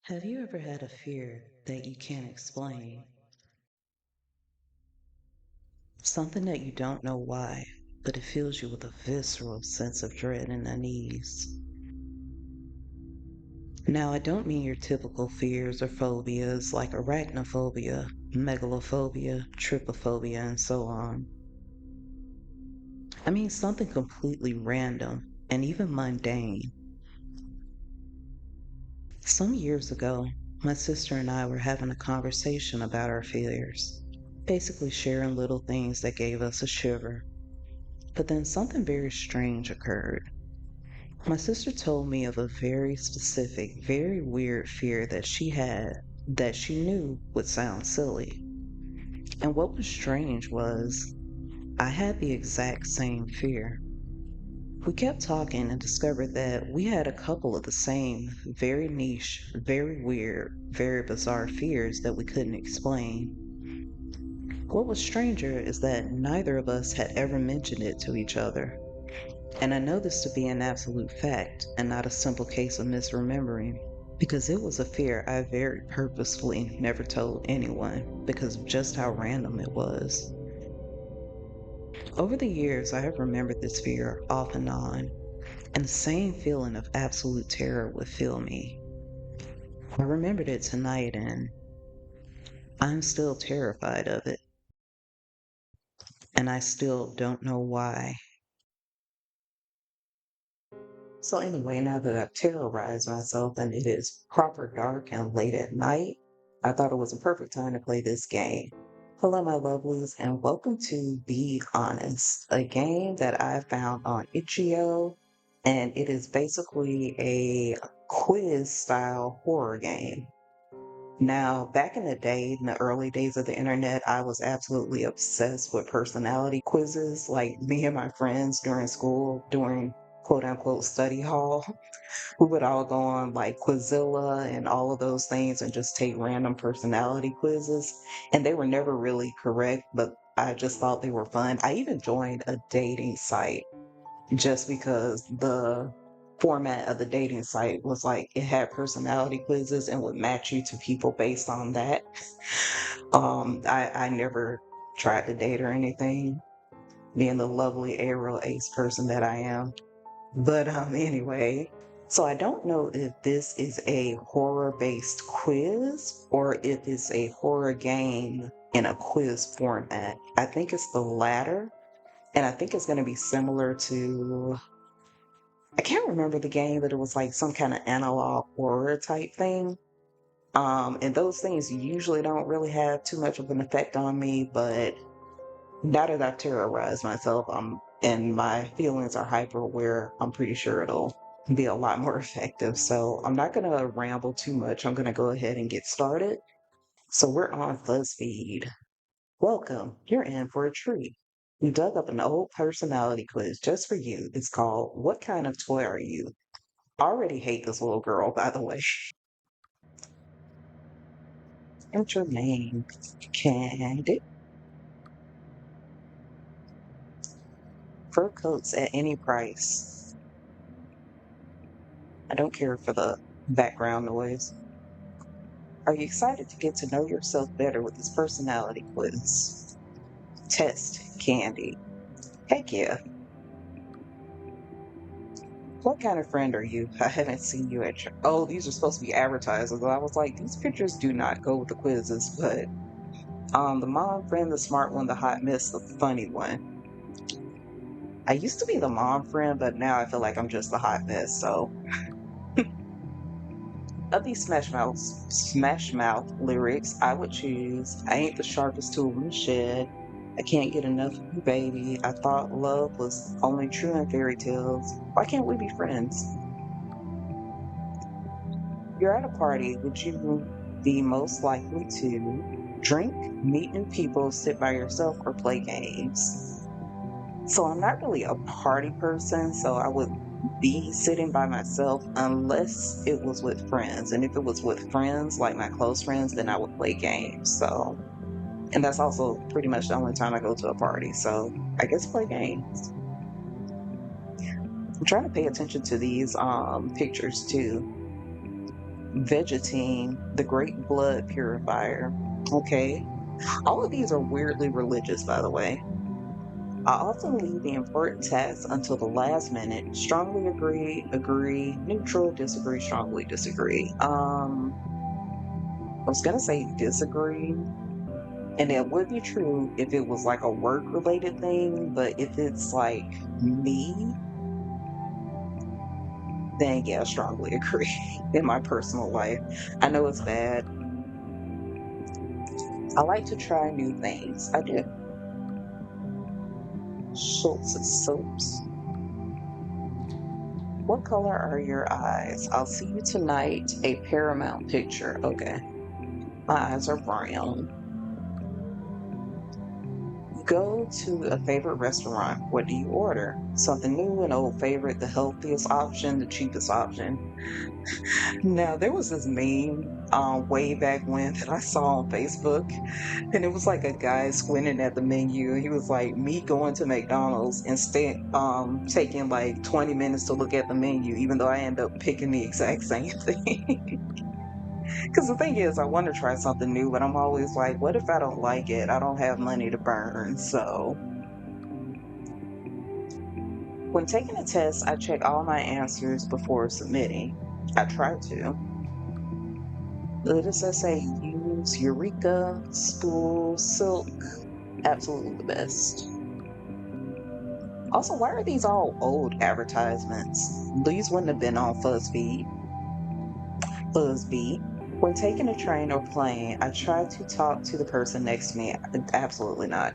Have you ever had a fear that you can't explain? Something that you don't know why, but it fills you with a visceral sense of dread and unease. Now, I don't mean your typical fears or phobias like arachnophobia, megalophobia, trypophobia, and so on. I mean something completely random and even mundane. Some years ago, my sister and I were having a conversation about our fears, basically sharing little things that gave us a shiver. But then something very strange occurred. My sister told me of a very specific, very weird fear that she had that she knew would sound silly. And what was strange was I had the exact same fear. We kept talking and discovered that we had a couple of the same very niche, very weird, very bizarre fears that we couldn't explain. What was stranger is that neither of us had ever mentioned it to each other. And I know this to be an absolute fact and not a simple case of misremembering, because it was a fear I very purposefully never told anyone because of just how random it was. Over the years, I have remembered this fear off and on, and the same feeling of absolute terror would fill me. I remembered it tonight, and I'm still terrified of it, and I still don't know why. So, anyway, now that I've terrorized myself and it is proper dark and late at night, I thought it was a perfect time to play this game. Hello, my lovelies, and welcome to Be Honest, a game that I found on Itch.io, and it is basically a quiz style horror game. Now, back in the day, in the early days of the internet, I was absolutely obsessed with personality quizzes. Like me and my friends during school, during quote unquote study hall, we would all go on like Quizilla and all of those things and just take random personality quizzes. And they were never really correct, but I just thought they were fun. I even joined a dating site just because the format of the dating site was like it had personality quizzes and would match you to people based on that. I never tried to date or anything, being the lovely Ariel Ace person that I am. But anyway, so I don't know if this is a horror-based quiz or if it's a horror game in a quiz format. I think it's the latter, and I think it's going to be similar to, I can't remember the game, but it was like some kind of analog horror type thing. And those things usually don't really have too much of an effect on me, but now that I've terrorized myself, and my feelings are hyper aware, I'm pretty sure it'll be a lot more effective. So I'm not going to ramble too much. I'm going to go ahead and get started. So we're on BuzzFeed. Welcome. You're in for a treat. We dug up an old personality quiz just for you. It's called What Kind of Toy Are You? I already hate this little girl, by the way. Enter your name. Candy. Fur coats at any price. I don't care for the background noise. Are you excited to get to know yourself better with this personality quiz? Test Candy. Heck yeah. What kind of friend are you? I haven't seen you at your. Oh, these are supposed to be advertisers. I was like, these pictures do not go with the quizzes, but the mom friend, the smart one, the hot miss, the funny one. I used to be the mom friend, but now I feel like I'm just the hot mess. So of these Smash Mouth lyrics, I would choose I ain't the sharpest tool in the shed. I can't get enough of you, baby. I thought love was only true in fairy tales. Why can't we be friends? You're at a party. Would you be most likely to drink, meet new people, sit by yourself, or play games? So I'm not really a party person, so I would be sitting by myself unless it was with friends. And if it was with friends, like my close friends, then I would play games. So, and that's also pretty much the only time I go to a party. So I guess play games. I'm trying to pay attention to these pictures too. vegetine, the great blood purifier. Okay. All of these are weirdly religious, by the way. I often leave the important tasks until the last minute. Strongly agree, agree, neutral, disagree, strongly disagree. I was gonna say disagree, and it would be true if it was like a work related thing, but if it's like me, then yeah, strongly agree in my personal life. I know it's bad. I like to try new things. I do. Schultz's soaps. What color are your eyes? I'll see you tonight. A Paramount picture. Okay. My eyes are brown. Go to a favorite restaurant. What do you order? Something new, an old favorite, the healthiest option, the cheapest option. Now, there was this meme way back when that I saw on Facebook, and it was like a guy squinting at the menu. He was like, me going to McDonald's instead, taking like 20 minutes to look at the menu, even though I end up picking the exact same thing. Because the thing is, I want to try something new, but I'm always like, what if I don't like it? I don't have money to burn. So when taking a test, I check all my answers before submitting. I try to. What does that say? Use Eureka, Spool, Silk. Absolutely the best. Also, why are these all old advertisements? These wouldn't have been on Fuzzfeed. Fuzzbee. When taking a train or plane, I try to talk to the person next to me. Absolutely not.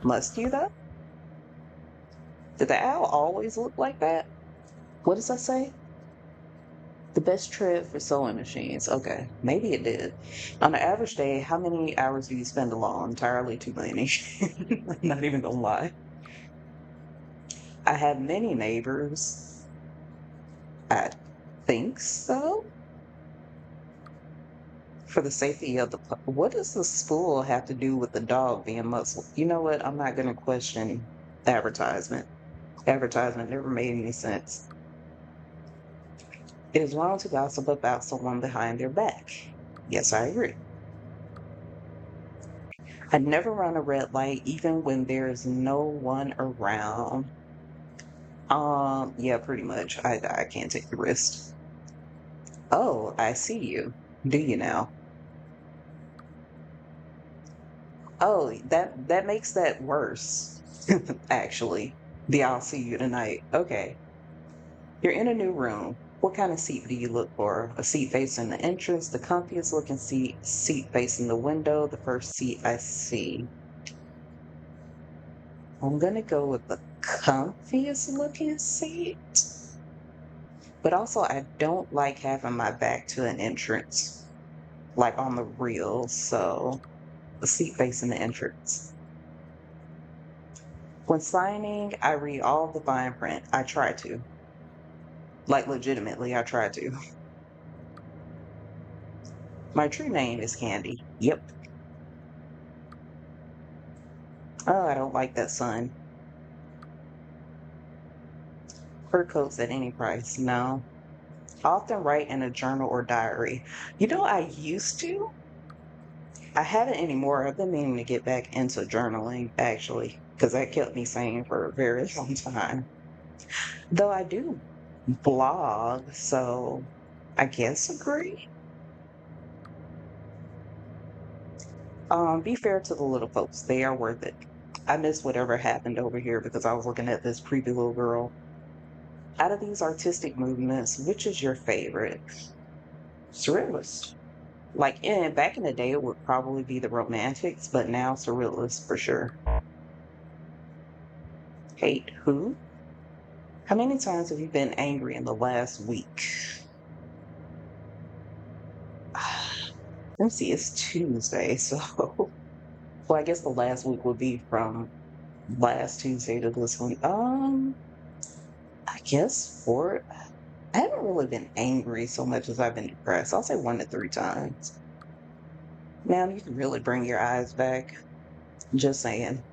Must you though? Did the owl always look like that? What does that say? The best trip for sewing machines. Okay, maybe it did. On an average day, how many hours do you spend alone? Entirely too many. Not even gonna lie. I have many neighbors. I think so. For the safety of the what does the spool have to do with the dog being muscled? You know what? I'm not gonna question advertisement. Advertisement never made any sense. It is wrong to gossip about someone behind their back. Yes, I agree. I never run a red light even when there's no one around. Yeah, pretty much. I can't take the risk. Oh, I see you. Do you now? Oh, that makes that worse. Actually. The I'll see you tonight. Okay. You're in a new room. What kind of seat do you look for? A seat facing the entrance, the comfiest looking seat facing the window, the first seat I see. I'm gonna go with the comfiest looking seat. But also, I don't like having my back to an entrance, like on the real. So, the seat facing the entrance. When signing, I read all the fine print. I try to. Like, legitimately, I try to. My true name is Candy. Yep. Oh, I don't like that sun. Fur coats at any price. No. I often write in a journal or diary. You know, I used to. I haven't anymore. I've been meaning to get back into journaling, actually, because that kept me sane for a very long time. Though I do blog, so I guess agree. Be fair to the little folks. They are worth it. I miss whatever happened over here because I was looking at this creepy little girl. Out of these artistic movements, which is your favorite? Surrealist. Like back in the day, it would probably be the romantics, but now surrealists for sure. Hate who? How many times have you been angry in the last week? Let me see, it's Tuesday, so well, I guess the last week would be from last Tuesday to this week. I guess four. I haven't really been angry so much as I've been depressed. I'll say 1 to 3 times. Now you can really bring your eyes back. Just saying.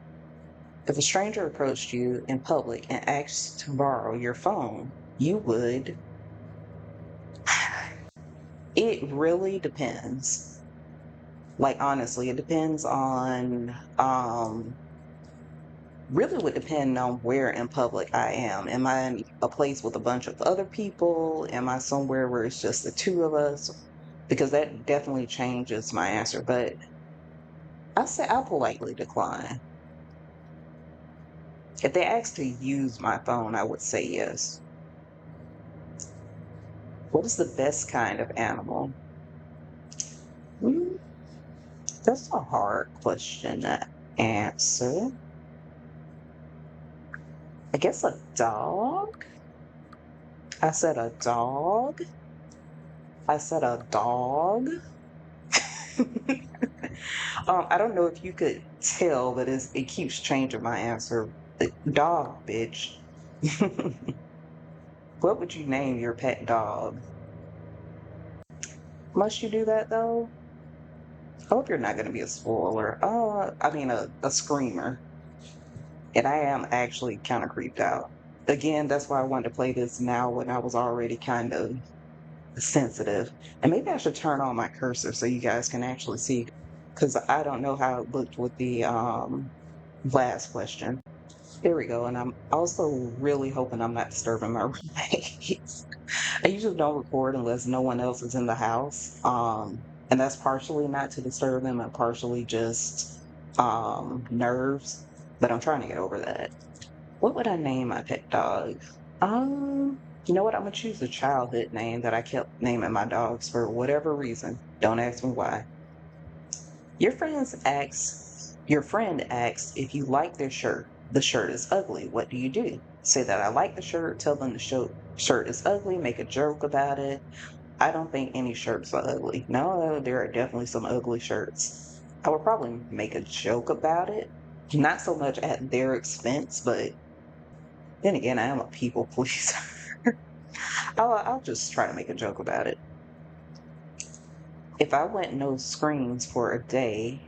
If a stranger approached you in public and asked to borrow your phone, you would. It really depends. Like, honestly, it depends on, really would depend on where in public I am. Am I in a place with a bunch of other people? Am I somewhere where it's just the two of us? Because that definitely changes my answer. But I say I'll politely decline. If they ask to use my phone, I would say yes. What is the best kind of animal? Hmm, that's a hard question to answer. I guess a dog? I said a dog. I said a dog. I don't know if you could tell, but it keeps changing my answer. Dog, bitch. What would you name your pet dog? Must you do that though? I hope you're not going to be a spoiler. I mean a screamer. And I am actually kind of creeped out. Again, that's why I wanted to play this now when I was already kind of sensitive. And maybe I should turn on my cursor so you guys can actually see, because I don't know how it looked with the last question. There we go. And I'm also really hoping I'm not disturbing my roommates. I usually don't record unless no one else is in the house. And that's partially not to disturb them and partially just nerves. But I'm trying to get over that. What would I name my pet dog? You know what? I'm gonna choose a childhood name that I kept naming my dogs for whatever reason. Don't ask me why. Your friend asks if you like their shirt. The shirt is ugly. What do you do? Say that I like the shirt, tell them the shirt is ugly, make a joke about it. I don't think any shirts are ugly. No, there are definitely some ugly shirts. I would probably make a joke about it. Not so much at their expense, but then again, I am a people pleaser. I'll just try to make a joke about it. If I went no screens for a day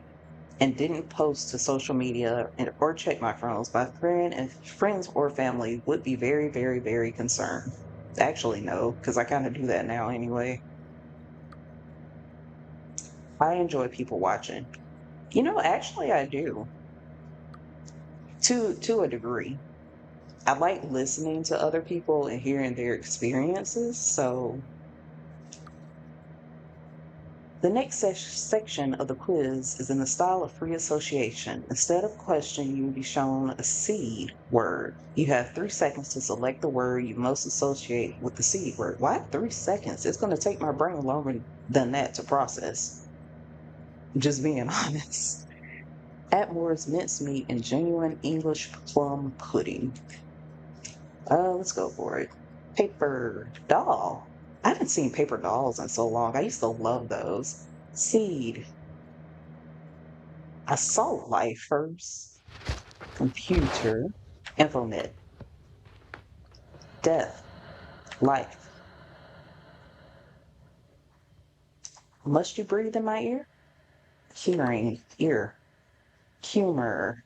and didn't post to social media or check my phones, my friends or family would be very, very, very concerned. Actually, no, because I kind of do that now anyway. I enjoy people watching. Actually, I do to a degree. I like listening to other people and hearing their experiences. So the next section of the quiz is in the style of free association. Instead of question, you will be shown a seed word. You have 3 seconds to select the word you most associate with the seed word. Why 3 seconds? It's going to take my brain longer than that to process. Just being honest. Atmore's mincemeat and genuine English plum pudding. Let's go for it. Paper doll. I haven't seen paper dolls in so long. I used to love those. Seed. I saw life first. Computer. Infonet. Death. Life. Must you breathe in my ear? Hearing. Ear. Humor.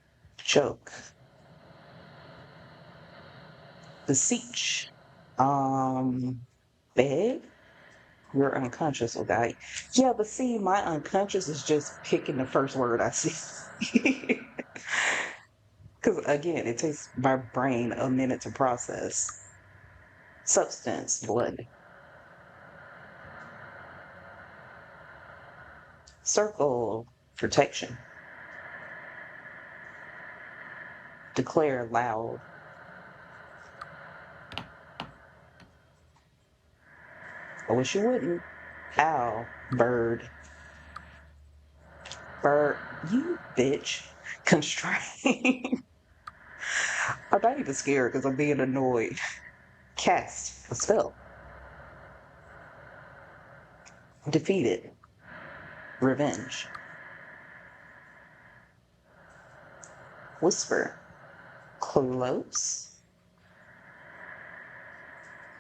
Joke. Beseech. Beg. You're unconscious, oh God. Yeah, but see, my unconscious is just picking the first word I see. Because again, it takes my brain a minute to process. Substance, blood. Circle, protection. Declare loud. I wish you wouldn't. Owl, bird. Bird, you bitch. Constrain. I'm not even scared because I'm being annoyed. Cast, a spell. Defeated. Revenge. Whisper. Close.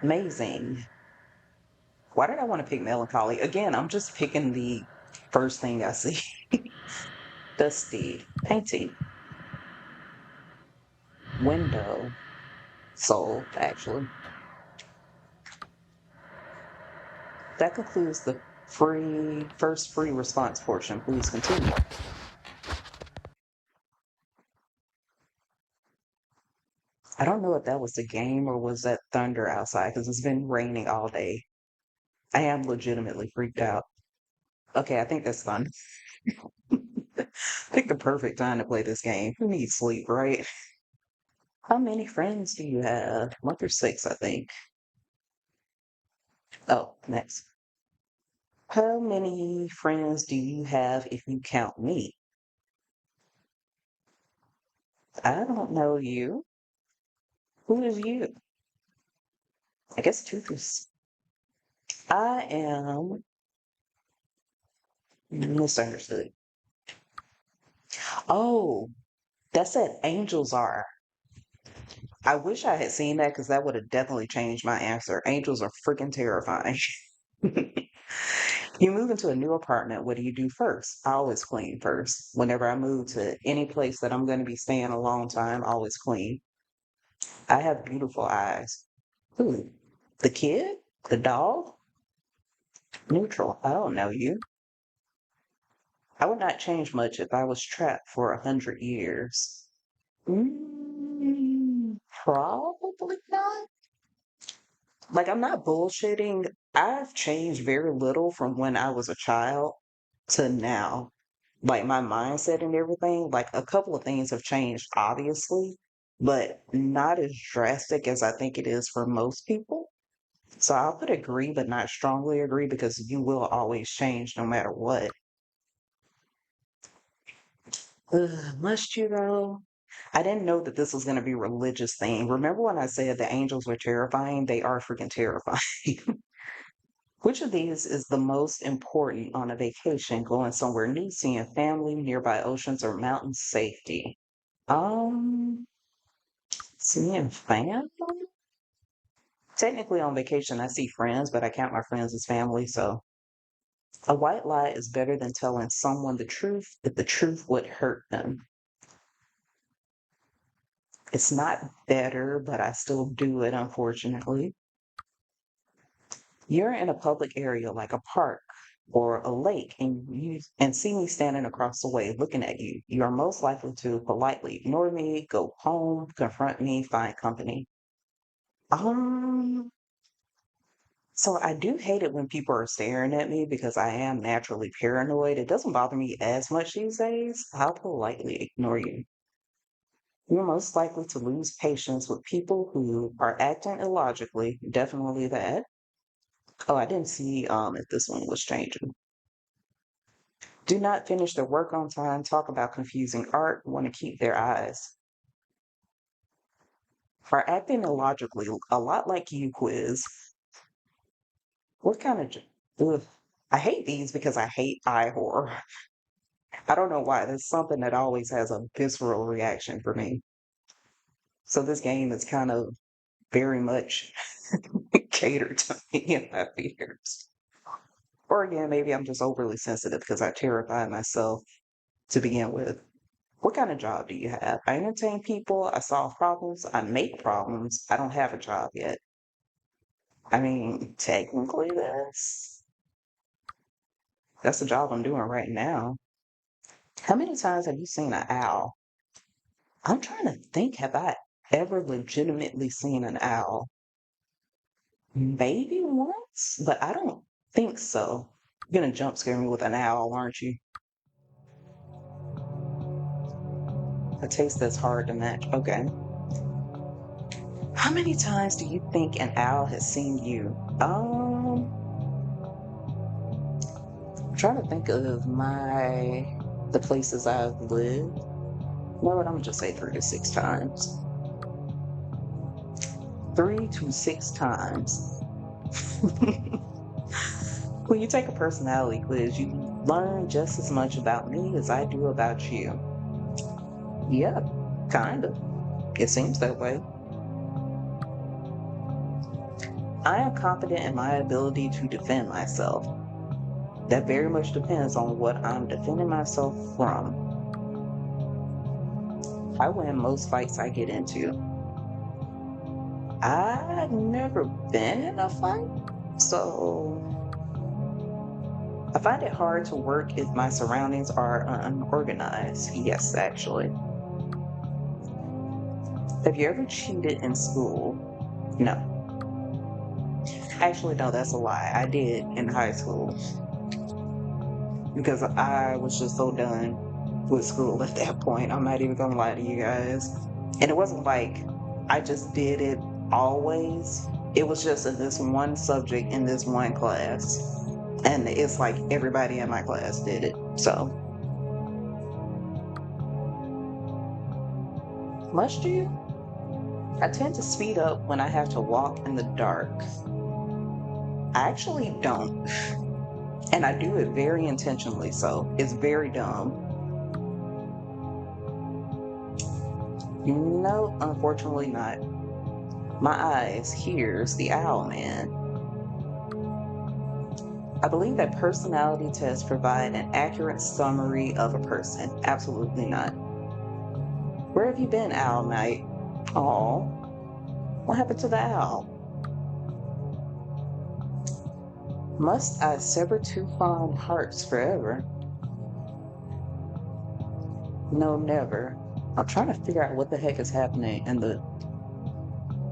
Amazing. Why did I want to pick melancholy? Again, I'm just picking the first thing I see. Dusty. Painting. window sold, actually. That concludes the first free response portion. Please continue. I don't know if that was the game or was that thunder outside because it's been raining all day. I am legitimately freaked out. Okay, I think that's fun. Pick the perfect time to play this game. Who needs sleep, right? How many friends do you have? One through six, I think. Oh, next. How many friends do you have if you count me? I don't know you. Who is you? I guess two through. I am misunderstood. Oh, that's what angels are. I wish I had seen that because that would have definitely changed my answer. Angels are freaking terrifying. You move into a new apartment, what do you do first? I always clean first. Whenever I move to any place that I'm going to be staying a long time, I always clean. I have beautiful eyes. Who? The kid? The dog? Neutral. I don't know you. I would not change much if I was trapped for 100 years. Probably not. Like, I'm not bullshitting. I've changed very little from when I was a child to now. Like, my mindset and everything. Like, a couple of things have changed, obviously, but not as drastic as I think it is for most people. So I'll put agree, but not strongly agree because you will always change no matter what. Must you though? I didn't know that this was going to be a religious thing. Remember when I said the angels were terrifying? They are freaking terrifying. Which of these is the most important on a vacation? Going somewhere new, seeing family, nearby oceans, or mountain safety? Um, seeing family? Technically on vacation, I see friends, but I count my friends as family. So a white lie is better than telling someone the truth if the truth would hurt them. It's not better, but I still do it, unfortunately. You're in a public area like a park or a lake and see me standing across the way looking at you. You are most likely to politely ignore me, go home, confront me, find company. Um, so I do hate it when people are staring at me because I am naturally paranoid. It doesn't bother me as much these days. I'll politely ignore you. You're most likely to lose patience with people who are acting illogically. Definitely that. Oh, I didn't see if this one was changing. Do not finish their work on time, talk about confusing art, want to keep their eyes. Are acting illogically, a lot like you quiz. What kind of ugh. I hate these because I hate eye horror. I don't know why. That's something that always has a visceral reaction for me. So this game is kind of very much catered to me and my fears. Or again, maybe I'm just overly sensitive because I terrify myself to begin with. What kind of job do you have? I entertain people, I solve problems, I make problems. I don't have a job yet. I mean, technically that's the job I'm doing right now. How many times have you seen an owl? I'm trying to think, have I ever legitimately seen an owl? Maybe once, but I don't think so. You're gonna jump scare me with an owl, aren't you? A taste that's hard to match. Okay. How many times do you think an owl has seen you? I'm trying to think of the places I've lived. You know what? I'm gonna just say 3 to 6 times. 3 to 6 times. When you take a personality quiz, you learn just as much about me as I do about you. Yeah, kind of. It seems that way. I am confident in my ability to defend myself. That very much depends on what I'm defending myself from. I win most fights I get into. I've never been in a fight, so I find it hard to work if my surroundings are unorganized. Yes, actually. Have you ever cheated in school? No. Actually, no, that's a lie. I did in high school because I was just so done with school at that point. I'm not even gonna lie to you guys. And it wasn't like I just did it always. It was just in this one subject in this one class. And it's like everybody in my class did it. So, must you? I tend to speed up when I have to walk in the dark. I actually don't. And I do it very intentionally, so it's very dumb. No, unfortunately not. My eyes, here's the owl man. I believe that personality tests provide an accurate summary of a person. Absolutely not. Where have you been, Owl Knight? Oh, what happened to the owl? Must I sever two fond hearts forever? No, never. I'm trying to figure out what the heck is happening in the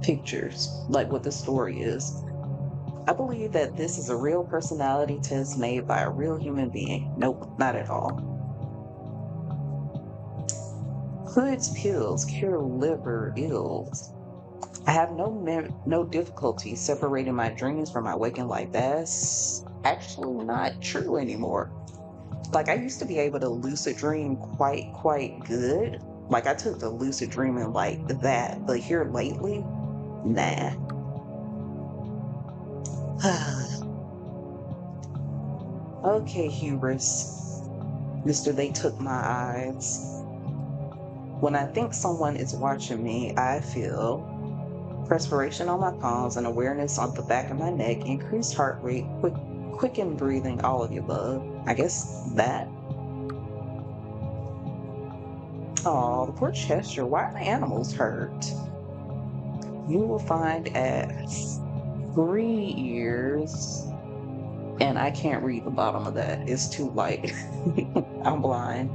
pictures, like what the story is. I believe that this is a real personality test made by a real human being. Nope, not at all. Hood's pills cure liver ills. I have no difficulty separating my dreams from my waking life. That's actually not true anymore. Like I used to be able to lucid dream quite good. Like I took the lucid dreaming like that, but here lately, nah. Okay, hubris. Mister, they took my eyes. When I think someone is watching me, I feel perspiration on my palms and awareness on the back of my neck, increased heart rate, quickened breathing, all of the above. I guess that. Oh, the poor Chester. Why are the animals hurt? You will find at 3 years, and I can't read the bottom of that. It's too light. I'm blind.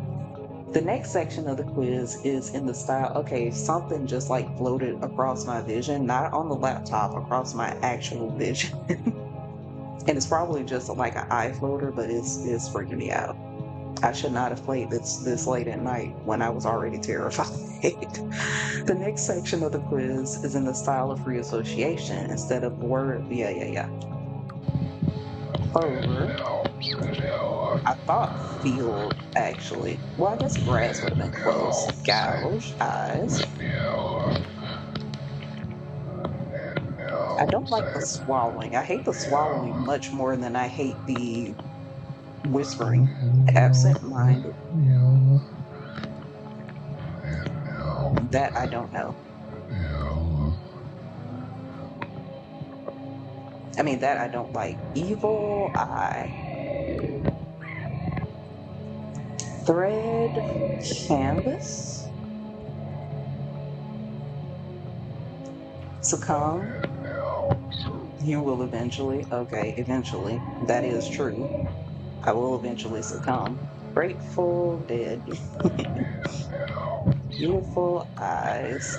The next section of the quiz is in the style, okay, something just like floated across my vision, not on the laptop, across my actual vision. And it's probably just like an eye floater, but it's freaking me out. I should not have played this late at night when I was already terrified. The next section of the quiz is in the style of free association instead of word. Yeah. Over. I thought field actually. Well, I guess grass would have been close. Gouge eyes. I don't like the swallowing. I hate the swallowing much more than I hate the whispering. Absent minded. That I don't know. I mean, that I don't like. Evil eye. Thread canvas. Succumb. You will eventually. Okay, eventually. That is true. I will eventually succumb. Grateful dead. Beautiful eyes.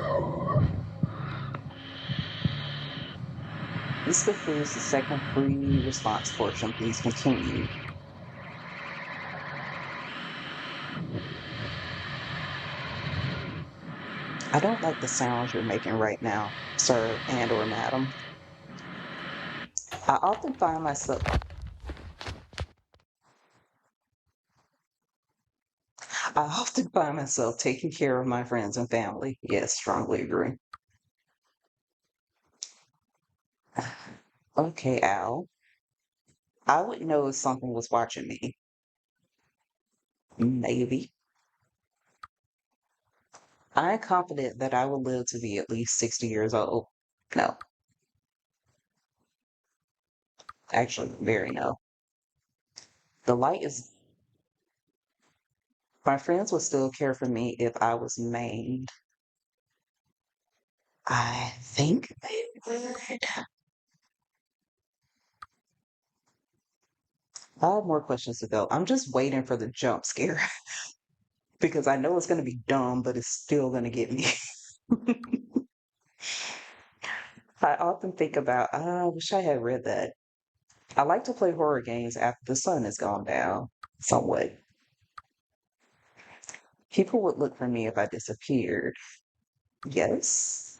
This concludes the second free response portion. Please continue. I don't like the sounds you're making right now, sir and or madam. I often find myself I often find myself taking care of my friends and family. Yes, strongly agree. Okay, Al. I would know if something was watching me. Maybe. I'm confident that I will live to be at least 60 years old. No, actually, very no. The light is My friends would still care for me if I was maimed. I think they would. I have more questions to go. I'm just waiting for the jump scare because I know it's going to be dumb, but it's still going to get me. I often think about, I wish I had read that. I like to play horror games after the sun has gone down, somewhat. People would look for me if I disappeared. Yes.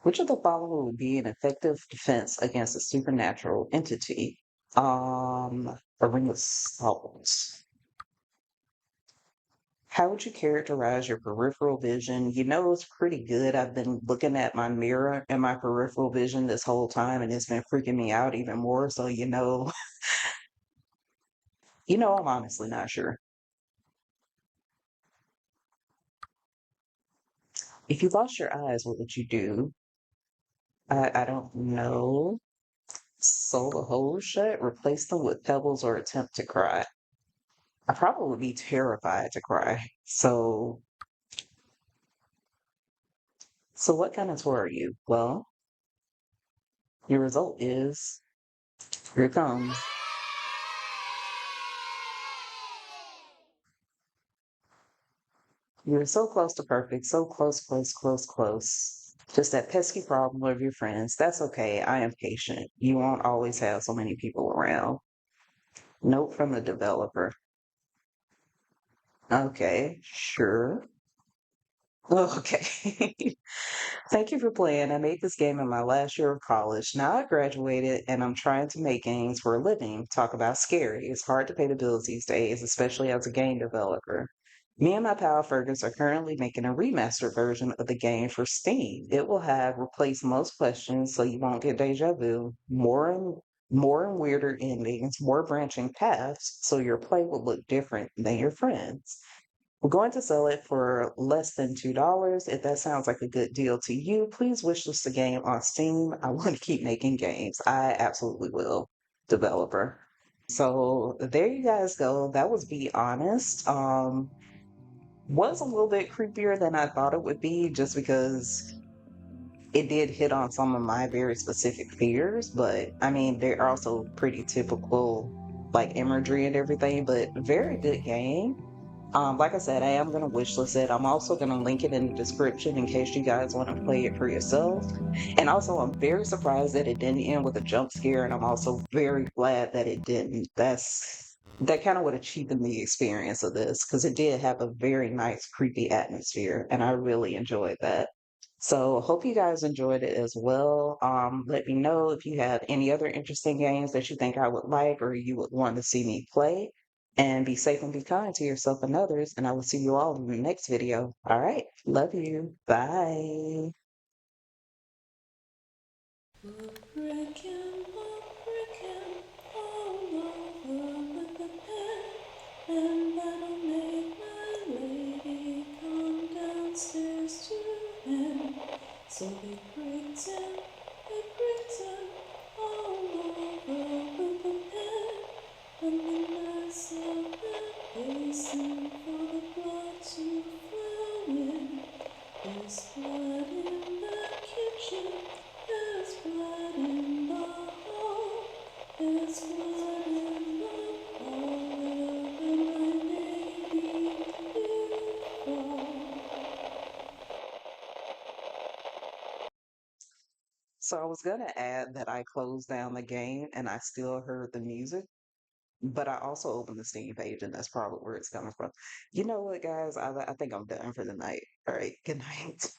Which of the following would be an effective defense against a supernatural entity? A ring of salt. How would you characterize your peripheral vision? You know, it's pretty good. I've been looking at my mirror and my peripheral vision this whole time, and it's been freaking me out even more. So, I'm honestly not sure. If you lost your eyes, what would you do? I don't know. Sew the holes shut, replace them with pebbles, or attempt to cry. I probably would be terrified to cry. So what kind of tour are you? Well, your result is here it comes. You're so close to perfect, so close, close, close, close. Just that pesky problem of your friends. That's okay. I am patient. You won't always have so many people around. Note from the developer. Okay, sure. Okay. Thank you for playing. I made this game in my last year of college. Now I graduated and I'm trying to make games for a living. Talk about scary. It's hard to pay the bills these days, especially as a game developer. Me and my pal Fergus are currently making a remastered version of the game for Steam. It will have replaced most questions so you won't get deja vu, more and weirder endings, more branching paths, so your play will look different than your friends. We're going to sell it for less than $2. If that sounds like a good deal to you, please wishlist the game on Steam. I want to keep making games. I absolutely will, developer. So there you guys go. That was Be Honest. Was a little bit creepier than I thought it would be just because it did hit on some of my very specific fears, but I mean, they're also pretty typical like imagery and everything, but very good game. Like I said, I am going to wishlist it. I'm also going to link it in the description in case you guys want to play it for yourself. And also, I'm very surprised that it didn't end with a jump scare, and I'm also very glad that it didn't. That kind of would have cheapened the experience of this because it did have a very nice, creepy atmosphere, and I really enjoyed that. So, hope you guys enjoyed it as well. Let me know if you have any other interesting games that you think I would like or you would want to see me play. And be safe and be kind to yourself and others. And I will see you all in the next video. All right. Love you. Bye. Breaking, breaking all over with the pen, and that'll make my lady come downstairs to him. So they pretend all over with the pen, and then myself and hasten for the blood to flow in. There's blood in the kitchen, there's blood in the hall, there's blood in the parlor where my lady did fall. So I was going to add that I closed down the game and I still heard the music, but I also opened the Steam page and that's probably where it's coming from. You know what, guys? I think I'm done for the night. All right. Good night.